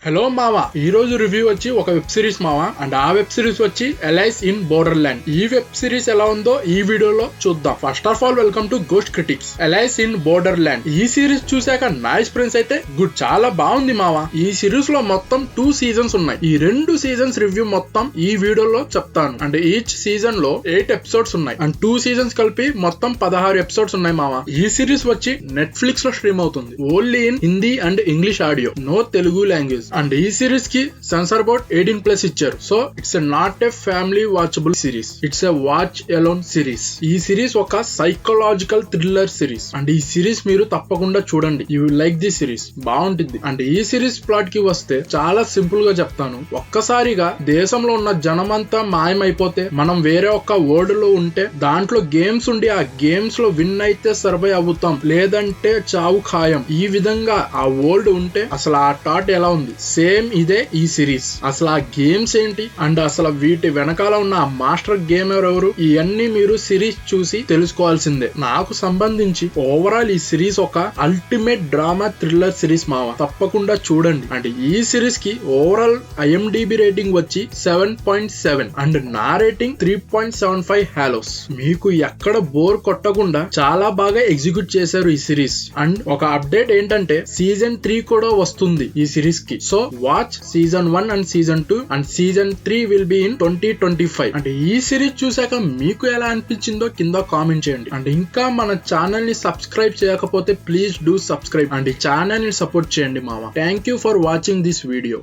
Hello మావా, ఈ రోజు రివ్యూ వచ్చి ఒక వెబ్ సిరీస్ మావా. అండ్ ఆ వెబ్ సిరీస్ వచ్చి ఎలైస్ ఇన్ బోర్డర్లాండ్. ఈ వెబ్ సిరీస్ ఎలా ఉందో ఈ వీడియోలో చూద్దాం. First of all welcome to ghost critics. Allies in బోర్డర్లాండ్ ఈ సిరీస్ చూసాక నా ఎక్స్పీరియన్స్ అయితే గుడ్, చాలా బాగుంది మావా. ఈ సిరీస్ లో మొత్తం 2 సీజన్స్ ఉన్నాయి. ఈ 2 సీజన్స్ రివ్యూ మొత్తం ఈ వీడియోలో చెప్తాను. అండ్ ఈచ్ సీజన్ లో 8 ఎపిసోడ్స్ ఉన్నాయి. అండ్ 2 సీజన్స్ కలిపి మొత్తం 16 ఎపిసోడ్స్ ఉన్నాయి మావా. ఈ సిరీస్ వచ్చి నెట్ఫ్లిక్స్ లో స్ట్రీమ్ అవుతుంది. Only in Hindi and English audio, no Telugu language. And ఈ సిరీస్ కి సెన్సార్ బోర్డ్ 18+ ఇచ్చారు. So it's not a family watchable series, it's a watch alone series. ఈ సిరీస్ ఒక సైకలాజికల్ థ్రిల్లర్ సిరీస్. అండ్ ఈ series మీరు తప్పకుండా చూడండి. You will like the series, బాగుంటుంది. అండ్ ఈ సిరీస్ ప్లాట్ కి వస్తే చాలా సింపుల్ గా చెప్తాను. ఒక్కసారిగా దేశంలో ఉన్న జనమంతా మాయమైపోతే మనం వేరే ఒక వరల్డ్ లో ఉంటే దాంట్లో గేమ్స్ ఉండి ఆ గేమ్స్ లో విన్ అయితే సర్వైవ్ అవుతాం, లేదంటే చావు ఖాయం. ఈ విధంగా ఆ వరల్డ్ ఉంటే అసలు ఆ థాట్ ఎలా ఉంది, సేమ్ ఇదే ఈ సిరీస్. అసలు ఆ గేమ్స్ ఏంటి అండ్ అసలు వీటి వెనకాల ఉన్న ఆ మాస్టర్ గేమర్ ఎవరు, ఇవన్నీ మీరు సిరీస్ చూసి తెలుసుకోవాల్సిందే. నాకు సంబంధించి ఓవరాల్ ఈ సిరీస్ ఒక అల్టిమేట్ డ్రామా థ్రిల్లర్ సిరీస్ మావా, తప్పకుండా చూడండి. అండ్ ఈ సిరీస్ కి ఓవరాల్ IMDb రేటింగ్ వచ్చి 7.7 అండ్ నా రేటింగ్ 3.75 హాలోస్. మీకు ఎక్కడ బోర్ కొట్టకుండా చాలా బాగా ఎగ్జిక్యూట్ చేశారు ఈ సిరీస్. అండ్ ఒక అప్డేట్ ఏంటంటే సీజన్ 3 కూడా వస్తుంది ఈ సిరీస్ కి. So watch season 1 and season 2 and season 3 will be in 2025. అంటే ఈ సిరీస్ చూసాక మీకు ఎలా అనిపించిందో కింద కామెంట్ చేయండి. అండ్ ఇంకా మన ఛానల్ ని సబ్స్క్రైబ్ చేయకపోతే ప్లీజ్ డూ సబ్స్క్రైబ్ అండ్ ఈ ఛానల్ ని సపోర్ట్ చేయండి మావా. Thank you for watching this video.